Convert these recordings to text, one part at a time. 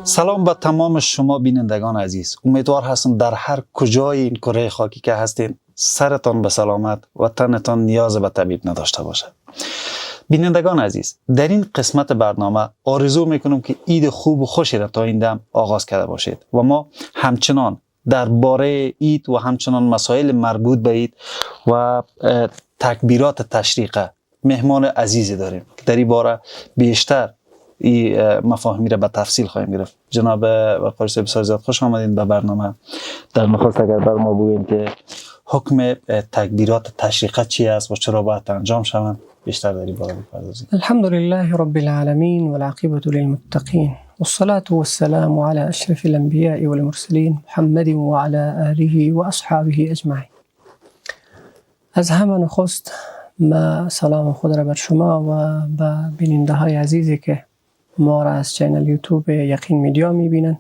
سلام به تمام شما بینندگان عزیز. امیدوار هستم در هر کجای این کره خاکی که هستین سرتان به سلامت و تنتان نیاز به طبیب نداشته باشد. بینندگان عزیز، در این قسمت برنامه آرزو میکنم که عید خوب و خوشی را تا این دم آغاز کرده باشید و ما همچنان درباره عید و همچنان مسائل مربوط به عید و تکبیرات تشریقه مهمان عزیزی داریم که در این باره بیشتر این مفاهیمی را به تفصیل خواهیم گرفت. جناب وقاری صاحب بسیار زیاد خوش آمدین به برنامه. در نخست اگر بر ما بگویید که حکم تکبیرات تشریقه چی است و چرا باید انجام شوند بیشتر در این باره بپردازید. الحمد لله رب العالمین والعاقبة للمتقین والصلاة والسلام على اشرف الانبیاء والمرسلین محمد وعلى آله و اصحابه اجمعین. از همه نخست ما سلام خود را بر شما و به بیننده های عزیزی که ما را از چینل یوتیوب یقین میدیا میبینن.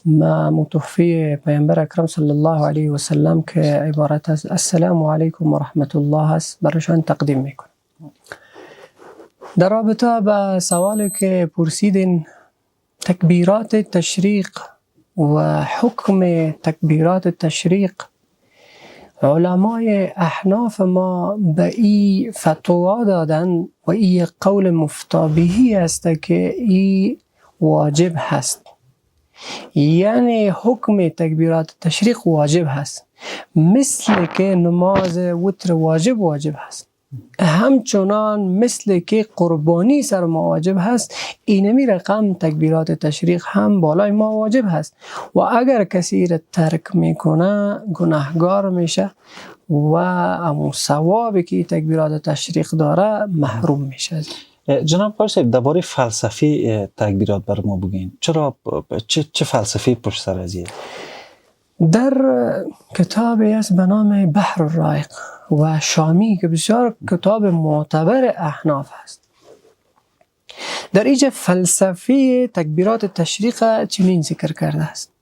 ما متوفی پیامبر اکرم صلی الله علیه و سلم که عبارت از السلام علیکم و رحمت الله است برشان تقدیم میکنم. در رابطه با سوالی که پرسیدین، تکبیرات تشریق و حکم تکبیرات تشریق، علمای احناف ما به این فتوا دادن و این قول مفتابهی است که این واجب هست، یعنی حکم تکبیرات تشریق واجب هست، مثل که نماز وتر واجب هست، همچنان مثل که قربانی سر ما واجب هست، اینمی رقم تکبیرات تشریق هم بالای ما واجب هست و اگر کسی را ترک میکنه گناهگار میشه و امو ثوابی که تکبیرات تشریق داره محروم میشه. جناب قاری صاحب درباره فلسفی تکبیرات بر ما بگین. چرا چه فلسفی پشت سر ازیه؟ در کتابی است به نام بحر الرائق و شامی که بسیار کتاب معتبر احناف است، در اینجا فلسفی تکبیرات تشریق چنین ذکر کرده است: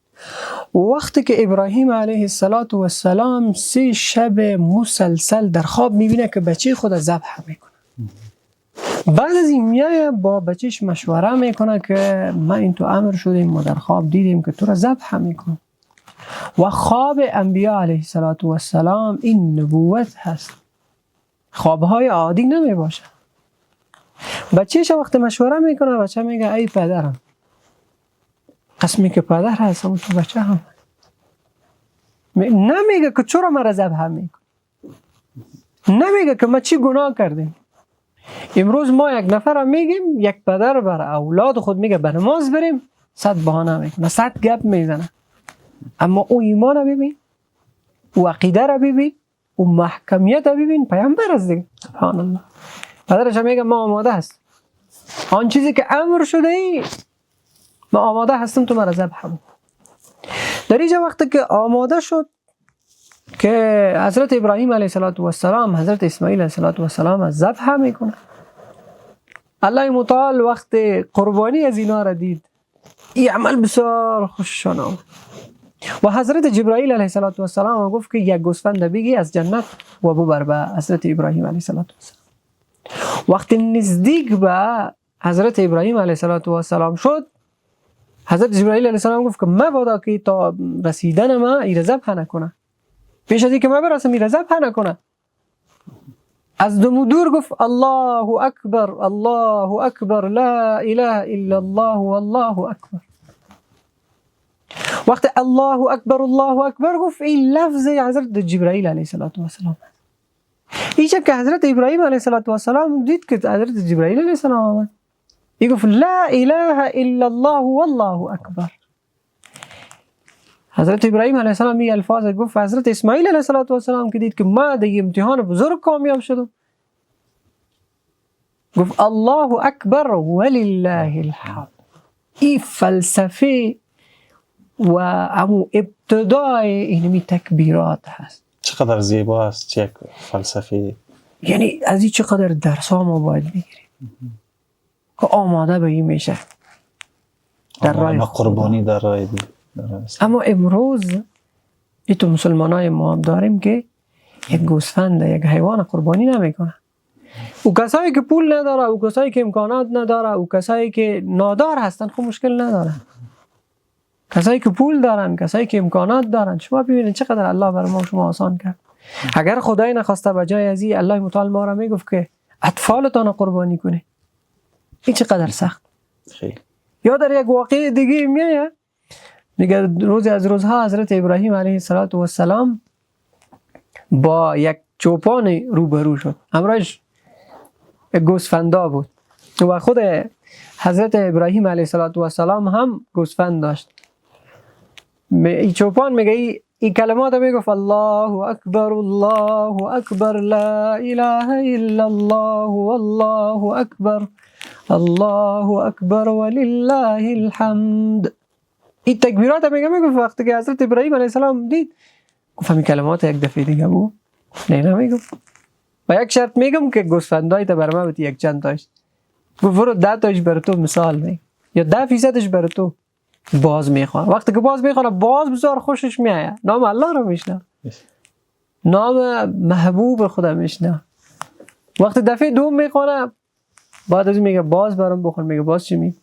وقتی که ابراهیم علیه السلام 3 شب مسلسل در خواب میبینه که بچه خود ذبح میکنه، بعد از این میایه با بچهش مشوره میکنه که ما این تو امر شدیم، ما در خواب دیدیم که تو را ذبح میکنه و خواب انبیاء علیه السلام این نبوت هست، خوابهای عادی نمی باشه. بچهش وقت مشوره میکنه، بچه میگه ای پدرم، قسمی که پدر هستم تو بچه هم نمیگه که چرا مرا ذبح میکن، نمیگه که ما چی گناه کردیم. امروز ما یک نفر میگیم، یک پدر بر اولاد خود میگه به نماز بریم، 100 بهانه میکنه، 100 گپ میزنه، اما او ایمان رو ببین، او عقیده رو ببین، او محکمیت رو ببین، پیامبر است دیگه. سبحان الله. پدرش میگه ما آماده هست، آن چیزی که امر شده ای ما آماده هستم تو مرا ذبح کن. در اینجا وقتی که آماده شد که حضرت ابراهیم علیه السلام حضرت اسماعیل علیه السلام از ذبح میکنه، الله متعال وقت قربانی از اینا را دید، این عمل بسیار خوششان آمد و حضرت جبرائیل علیه السلام گفت که یک گوسفند بگی از جنت و ببر به حضرت ابراهیم علیه السلام. وقتی نزدیک به حضرت ابراهیم علیه السلام شد، حضرت جبرائیل علیه السلام گفت که مبادا که تا رسیدن ما این ذبح نکنه، پیش از اینکه ما برسم این ذبح نکنه. از دور گفت الله اکبر الله اکبر لا اله الا الله والله اکبر. وقت الله اکبر گفت این لفظ حضرت جبرائیل علیه السلام. ایچه که حضرت ابراهیم علیه السلام دید که حضرت جبرائیل علیه السلام آمد، این گفت لا اله الا الله والله اکبر. حضرت ابراهیم علیه السلام این الفاظ گفت. حضرت اسماعیل علیه السلام که دید که ما در امتحان بزرگ کامیاب شدم، گفت الله اکبر ولله الحمد. این فلسفه و امو ابتدای اینمی تکبیرات هست. چقدر زیبا است، چه فلسفی، یعنی از این چقدر درس ها ما باید بگیریم که آماده به این میشه در راه قربانی در راه دی. اما امروز ایتو مسلمان های ما هم داریم که یک گوسفند یک حیوان قربانی نمیکنه. او کسایی که پول نداره، او کسایی که امکانات نداره، او کسایی که نادار هستن خب مشکل نداره، کسایی که پول دارن، کسایی که امکانات دارن. شما ببینید چقدر الله برای ما شما آسان کرد. اگر خدای نخواسته بجای از این الله متعال ما را میگفت که اطفالتان قربانی کنه، این چقدر سخت. خیلی یا در یک واقعه دیگه میاد میگه روزی از روزها حضرت ابراهیم علیه السلام با یک چوپان روبرو شد، همراهش یک گوسفندا بود و خود حضرت ابراهیم علیه السلام هم گوسفند داشت. این چوپان میگه این کلمات میگفت الله اکبر الله اکبر لا اله الا الله والله اکبر الله اکبر ولله الحمد. این تکبیرات میگفت وقتی که حضرت ابراهیم علیه السلام دید گفت همین کلمات یک دفعه دیگه بود. نه نمیگفت. و یک شرط میگم که گوسفندای تا برام بود یک چند تاش. گفت برو 10 تاش بر تو مثال می یا 10% بر تو باز میخوان. وقتی که باز میخوانه باز بسیار خوشش میآید. نام الله رو میشنه. نام محبوب خدا میشنه. وقتی دفعه دوم میخوانه بعد از میگه باز برام بخون. میگه باز چی می؟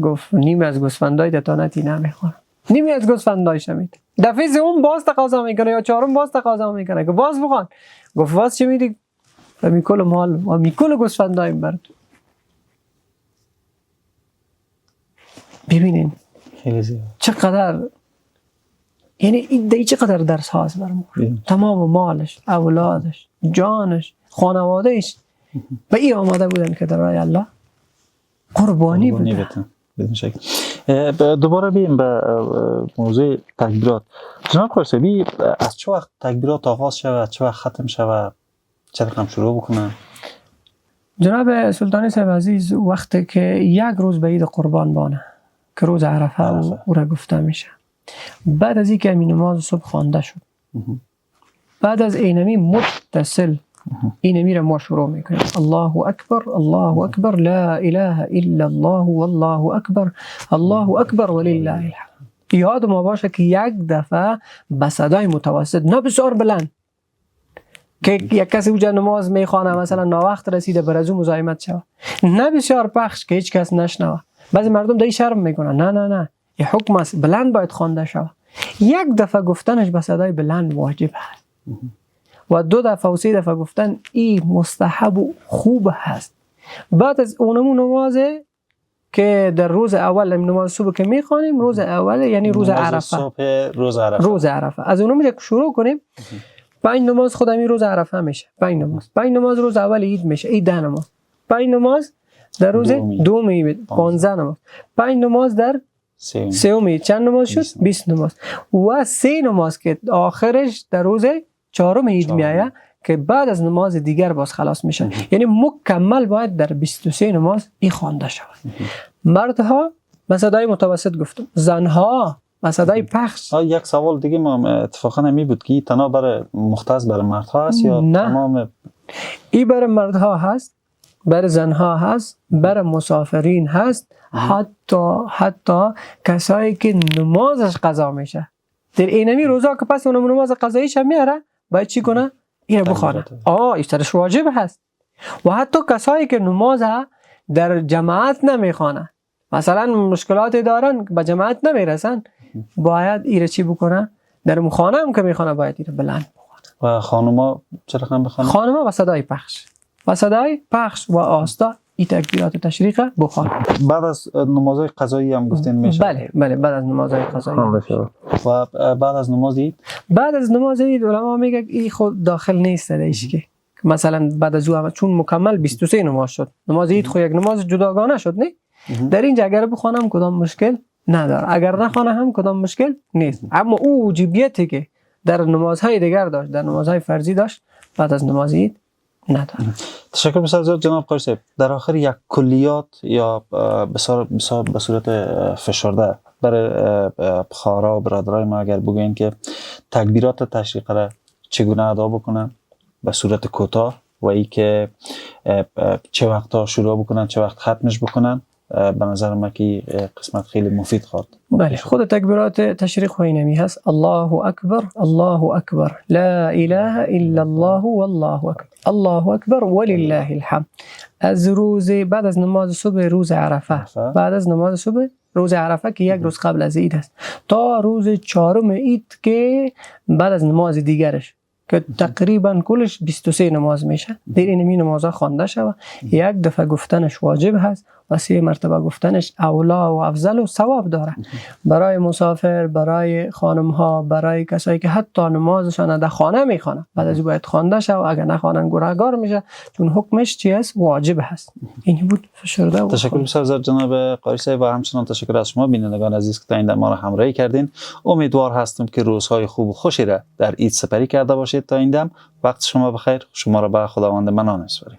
گفت نیم از گوسفندای دتانتی نمیخوام. نیمی از گوسفندای شمید. دفعه سوم باز تقاضا میکنه یا چهارم باز تقاضا میکنه که باز بخوان. گفت باز چی میدی؟ و میکل مال و میکل گوسفندای برد. ببینین خیلی زیاد. چقدر یعنی این چقدر درس هاست برام. تمام مالش، اولادش، جانش، خانوادهش به این آماده بودن که در راه الله قربانی بدن. بدون شک. دوباره بیم به موضوع تکبیرات. جناب قرصبی از چه وقت تکبیرات آغاز شود، چه وقت ختم شود، چه رقم شروع بکنن؟ جناب سلطانی صاحب عزیز وقتی که یک روز به عید قربان بانه که روز عرفه او را گفته میشه، بعد از اینکه همین نماز صبح خوانده شد، بعد از اینمی متصل اینمی را ما شروع میکنیم الله اکبر الله اکبر لا اله الا الله والله اکبر الله اکبر ولله الحمد. یاد ما باشه که یک دفعه به صدای متوسط، نه بسیار بلند که یک کسی اوجا نماز میخوانه مثلا ناوقت رسیده بر از او مزاحمت شود، نه بسیار پخش که هیچ کس نشنوه. بعضی مردم دای شرم میکنن. نه نه نه، این حکم است، بلند باید خوانده شود. یک دفعه گفتنش به صدای بلند واجب است و 2 دفعه و 3 دفعه گفتن این مستحب و خوب هست. بعد از اونمون نمازه که در روز اول نماز صبح که میخوانیم، روز اول یعنی روز عرفه، روز عرفه از اونم یک شروع کنیم. 5 نماز خودمی روز عرفه میشه. 5 نماز روز اول عید میشه. عید 10 نماز. 5 نماز در روز دوم عید 15 نماز. 5 نماز در سوم عید چند نماز شد؟ 20 نماز. و 3 نماز که آخرش در روز 4م عید میآید که بعد از نماز دیگر باز خلاص میشه. یعنی مکمل باید در 23 نماز این خوانده شود. مردها به صدای متوسط گفتم، زنها به صدای پخش. یک سوال دیگه ما اتفاقا نمی بود که تنها برای مختص برای مردها هست یا نه. تمام؟ این برای مردها هست، برای زنها هست، برای مسافرین هست، حتی کسایی که نمازش قضا میشه در اینمی روزا که پس اون نماز قضاییش هم میاره باید چی کنه؟ اینو بخوانه. ایشترش واجب هست. و حتی کسایی که نماز در جماعت نمیخوانه، مثلا مشکلاتی دارن به جماعت نمیرسن، باید ایره چی بکنه؟ در خانه هم که میخوانه باید ایره بلند بخوانه. و خانوما چه رقم بخوانه؟ خانوما با صدای پخش، با صدای پخش و آستا این تکبیرات تشریق بخوان. بعد از نمازهای قضایی هم گفتین میشه؟ بله بله، بعد از نمازهای قضایی. و بعد از نماز عید؟ بعد از نماز عید علما میگه این خود داخل نیست درش که مثلا بعد از او چون مکمل 23 نماز شد، نماز عید خو یک نماز جداگانه شد، نه در اینجا اگر بخوانم کدام مشکل نداره، اگر نخوانم هم کدام مشکل نیست. اما او وجوبیتی که در نمازهای دیگر داشت، در نمازهای فرضی داشت، بعد از نماز عید نداره. تشکر بسیار جناب قاری صاحب. در آخر یک کلیات یا به صورت فشرده برای بخارا و برادرای ما اگر بگوین که تکبیرات تشریق را چگونه ادا بکنن به صورت کوتاه و ای که چه وقتا شروع بکنن چه وقت ختمش بکنن، به نظر من که قسمت خیلی مفید خواهد. بله، خود تکبیرات تشریق اینمی هست: الله اکبر الله اکبر لا اله الا الله والله اکبر الله اکبر ولله الحمد. از روز بعد از نماز صبح روز عرفه، بعد از نماز صبح روز عرفه که یک روز قبل از عید است تا روز 4 عید که بعد از نماز دیگرش که تقریبا کلش 23 نماز میشه. در این نمازها خوانده شود. یک دفعه گفتنش واجب هست و 3 مرتبه گفتنش اولا و افضل و ثواب داره برای مسافر، برای خانم ها، برای کسایی که حتی نمازشان در خانه میخوانند بعد از باید خوانده شود. اگر نخوانند گناهگار میشه چون حکمش چی است؟ واجب هست. این بود فشرده. تشکر بسیار جناب قاری صاحب و همچنان تشکر از شما بینندگان عزیز که تا این ما را همراهی کردین. امیدوار هستم که روزهای خوب و خوشی را در عید سپری کرده باشید. تا این دم وقت شما بخیر. شما را به خداوند منان می‌سپاریم.